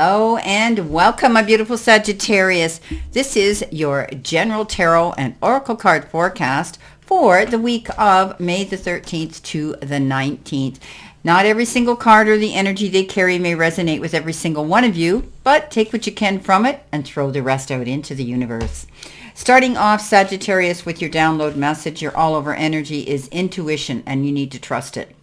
Hello and welcome, my beautiful Sagittarius. This is your general tarot and oracle card forecast for the week of May the 13th to the 19th. Not every single card or the energy they carry may resonate with every single one of you, but take what you can from it and throw the rest out into the universe. Starting off, Sagittarius, with your download message, your all-over energy is intuition, and you need to trust it.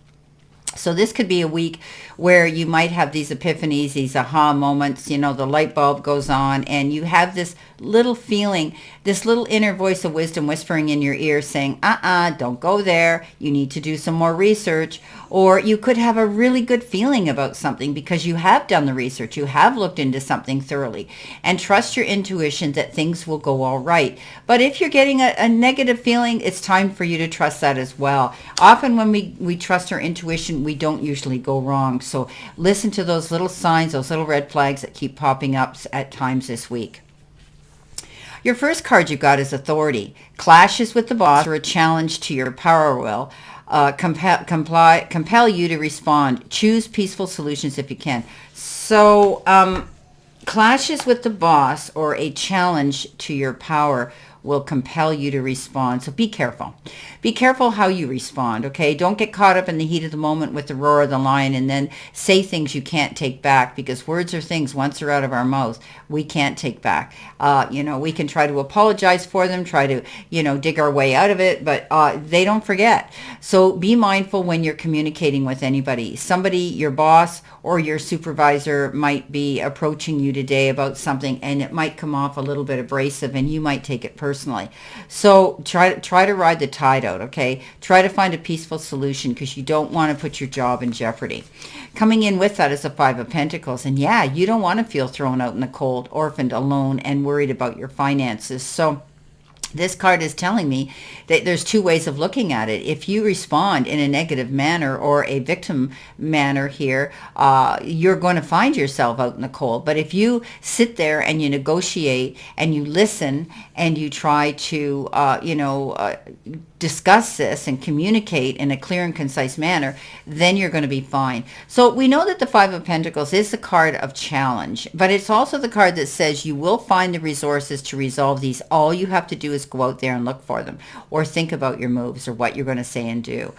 So this could be a week where you might have these epiphanies, these aha moments, you know, the light bulb goes on and you have this little feeling, this little inner voice of wisdom whispering in your ear saying, don't go there. You need to do some more research. Or you could have a really good feeling about something because you have done the research. You have looked into something thoroughly, and trust your intuition that things will go all right. But if you're getting a negative feeling, it's time for you to trust that as well. Often when we trust our intuition, we don't usually go wrong. So listen to those little signs, those little red flags that keep popping up at times this week. Your first card you got is authority. Clashes with the boss or a challenge to your power will compel you to respond. Choose peaceful solutions if you can. So clashes with the boss or a challenge to your power will compel you to respond. So be careful. Be careful how you respond, okay? Don't get caught up in the heat of the moment with the roar of the lion and then say things you can't take back, because words are things, once they're out of our mouth, we can't take back. We can try to apologize for them, try to, dig our way out of it, but they don't forget. So be mindful when you're communicating with anybody. Somebody, your boss or your supervisor, might be approaching you today about something, and it might come off a little bit abrasive and you might take it personally. So try to ride the tide out, okay? Try to find a peaceful solution because you don't want to put your job in jeopardy. Coming in with that is a Five of Pentacles, and yeah, you don't want to feel thrown out in the cold, orphaned, alone, and worried about your finances. So this card is telling me that there's two ways of looking at it. If you respond in a negative manner or a victim manner here, you're going to find yourself out in the cold. But if you sit there and you negotiate and you listen and you try to, discuss this and communicate in a clear and concise manner, then you're going to be fine. So we know that the Five of Pentacles is the card of challenge, but it's also the card that says you will find the resources to resolve these. All you have to do is go out there and look for them, or think about your moves or what you're going to say and do.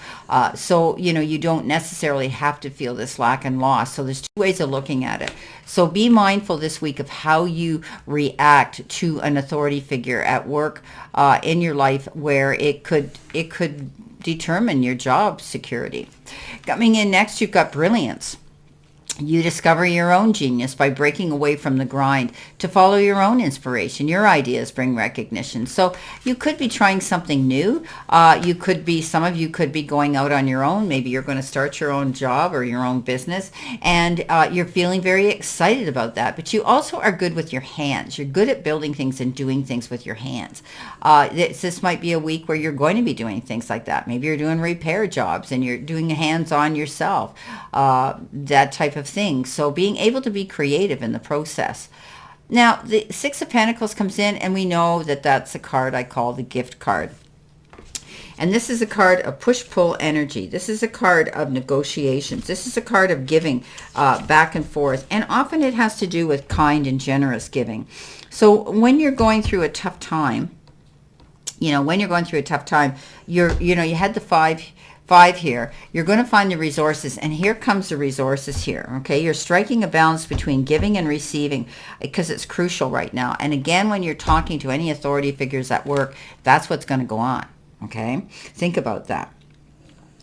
So you don't necessarily have to feel this lack and loss. So there's two ways of looking at it. So be mindful this week of how you react to an authority figure at work, in your life, where it could determine your job security. Coming in next, you've got brilliance. You discover your own genius by breaking away from the grind to follow your own inspiration. Your ideas bring recognition. So you could be trying something new. Some of you could be going out on your own. Maybe you're going to start your own job or your own business, and you're feeling very excited about that. But you also are good with your hands. You're good at building things and doing things with your hands. This might be a week where you're going to be doing things like that. Maybe you're doing repair jobs and you're doing hands-on yourself, that type of thing. So being able to be creative in the process. Now, the Six of Pentacles comes in, and we know that that's a card I call the gift card. And this is a card of push-pull energy. This is a card of negotiations. This is a card of giving back and forth. And often it has to do with kind and generous giving. So when you're going through a tough time, you had the five here, you're going to find the resources, and here comes the resources here, okay? You're striking a balance between giving and receiving because it's crucial right now. And again, when you're talking to any authority figures at work, that's what's going to go on, okay? Think about that.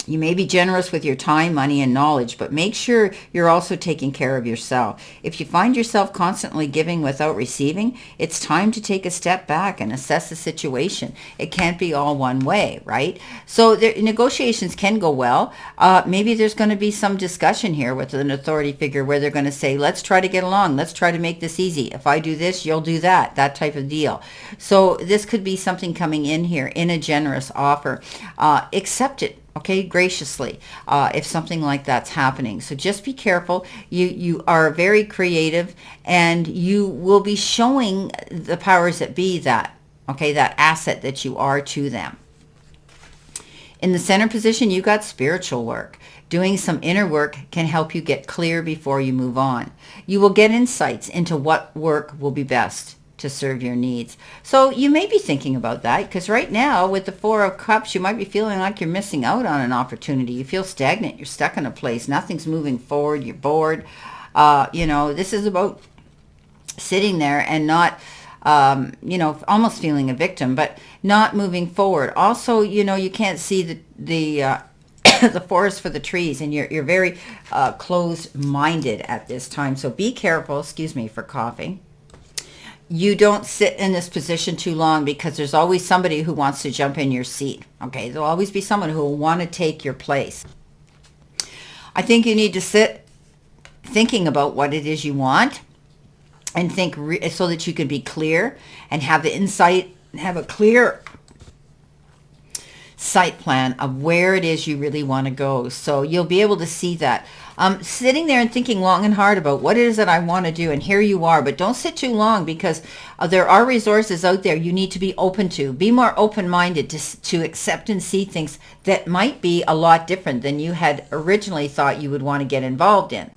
You may be generous with your time, money, and knowledge, but make sure you're also taking care of yourself. If you find yourself constantly giving without receiving, it's time to take a step back and assess the situation. It can't be all one way, right? So negotiations can go well. Maybe there's going to be some discussion here with an authority figure where they're going to say, let's try to get along. Let's try to make this easy. If I do this, you'll do that type of deal. So this could be something coming in here in a generous offer. Accept it. Okay, graciously, if something like that's happening. So just be careful. You are very creative, and you will be showing the powers that be that asset that you are to them. In the center position, you got spiritual work. Doing some inner work can help you get clear before you move on. You will get insights into what work will be best to serve your needs. So you may be thinking about that, because right now with the Four of Cups, you might be feeling like you're missing out on an opportunity. You feel stagnant. You're stuck in a place. Nothing's moving forward. You're bored. This is about sitting there and not, almost feeling a victim, but not moving forward. Also, you can't see the the forest for the trees, and you're very closed-minded at this time. So be careful. Excuse me for coughing. You don't sit in this position too long, because there's always somebody who wants to jump in your seat. Okay, there'll always be someone who will want to take your place. I think you need to sit thinking about what it is you want, and think so that you can be clear and have the insight and have a clear sight plan of where it is you really want to go. So you'll be able to see that. Sitting there and thinking long and hard about what it is that I want to do, and here you are, but don't sit too long, because there are resources out there you need to be open to. Be more open-minded to accept and see things that might be a lot different than you had originally thought you would want to get involved in.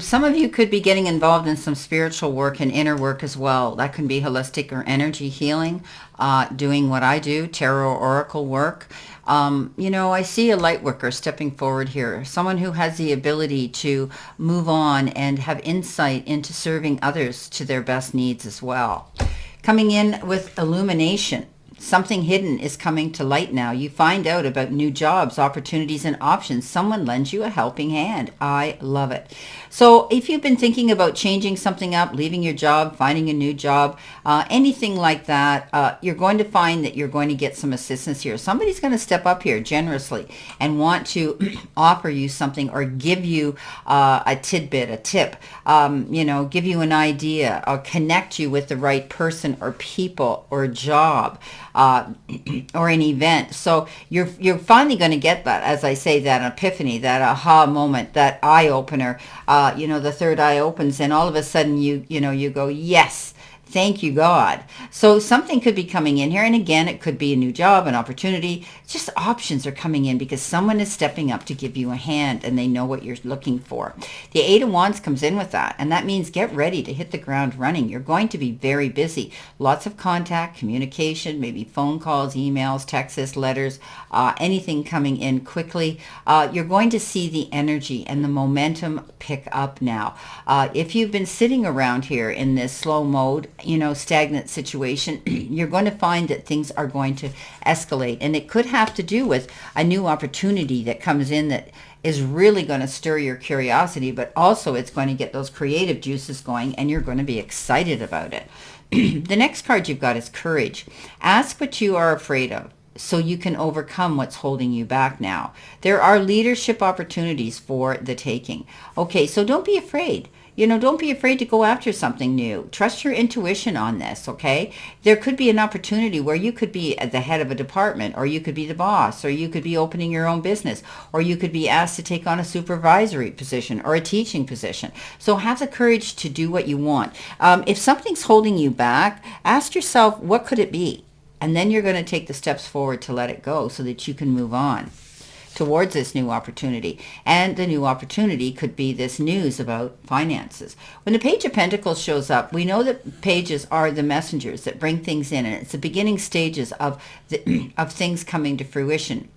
Some of you could be getting involved in some spiritual work and inner work as well. That can be holistic or energy healing, doing what I do, tarot oracle work. I see a light worker stepping forward here, someone who has the ability to move on and have insight into serving others to their best needs as well. Coming in with illumination. Something hidden is coming to light now. You find out about new jobs, opportunities, and options. Someone lends you a helping hand. I love it. So if you've been thinking about changing something up, leaving your job, finding a new job, anything like that, you're going to find that you're going to get some assistance here. Somebody's going to step up here generously and want to offer you something, or give you a tidbit, a tip, give you an idea, or connect you with the right person or people or job. Or an event. So you're finally going to get that, as I say, that epiphany, that aha moment, that eye opener. The third eye opens, and all of a sudden you go, yes. Thank you, God. So something could be coming in here. And again, it could be a new job, an opportunity. Just options are coming in, because someone is stepping up to give you a hand, and they know what you're looking for. The Eight of Wands comes in with that. And that means get ready to hit the ground running. You're going to be very busy. Lots of contact, communication, maybe phone calls, emails, texts, letters, anything coming in quickly. You're going to see the energy and the momentum pick up now. If you've been sitting around here in this slow mode, stagnant situation, you're going to find that things are going to escalate. And it could have to do with a new opportunity that comes in that is really going to stir your curiosity, but also it's going to get those creative juices going, and you're going to be excited about it. The next card you've got is courage. Ask what you are afraid of, so you can overcome what's holding you back now. There are leadership opportunities for the taking. Okay, so don't be afraid. Don't be afraid to go after something new. Trust your intuition on this, okay? There could be an opportunity where you could be at the head of a department, or you could be the boss, or you could be opening your own business, or you could be asked to take on a supervisory position or a teaching position. So have the courage to do what you want. If something's holding you back, ask yourself, what could it be? And then you're going to take the steps forward to let it go, so that you can move on towards this new opportunity. And the new opportunity could be this news about finances. When the Page of Pentacles shows up, we know that pages are the messengers that bring things in, and it's the beginning stages of things coming to fruition.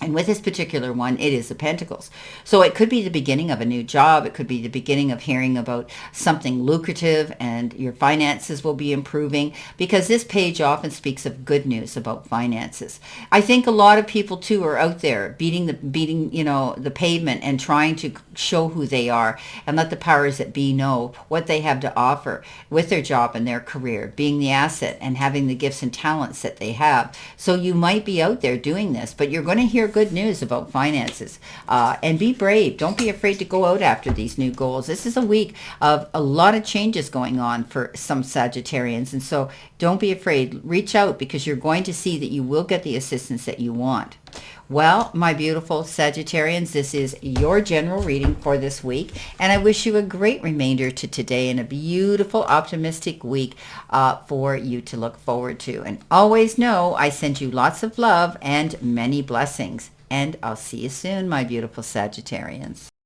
And with this particular one, it is the Pentacles. So it could be the beginning of a new job. It could be the beginning of hearing about something lucrative, and your finances will be improving, because this page often speaks of good news about finances. I think a lot of people too are out there beating the pavement and trying to show who they are, and let the powers that be know what they have to offer with their job and their career, being the asset and having the gifts and talents that they have. So you might be out there doing this, but you're going to hear good news about finances, and be brave. Don't be afraid to go out after these new goals. This is a week of a lot of changes going on for some Sagittarians, and so don't be afraid. Reach out, because you're going to see that you will get the assistance that you want. Well, my beautiful Sagittarians, this is your general reading for this week, and I wish you a great remainder to today, and a beautiful, optimistic week for you to look forward to. And always know I send you lots of love and many blessings. And I'll see you soon, my beautiful Sagittarians.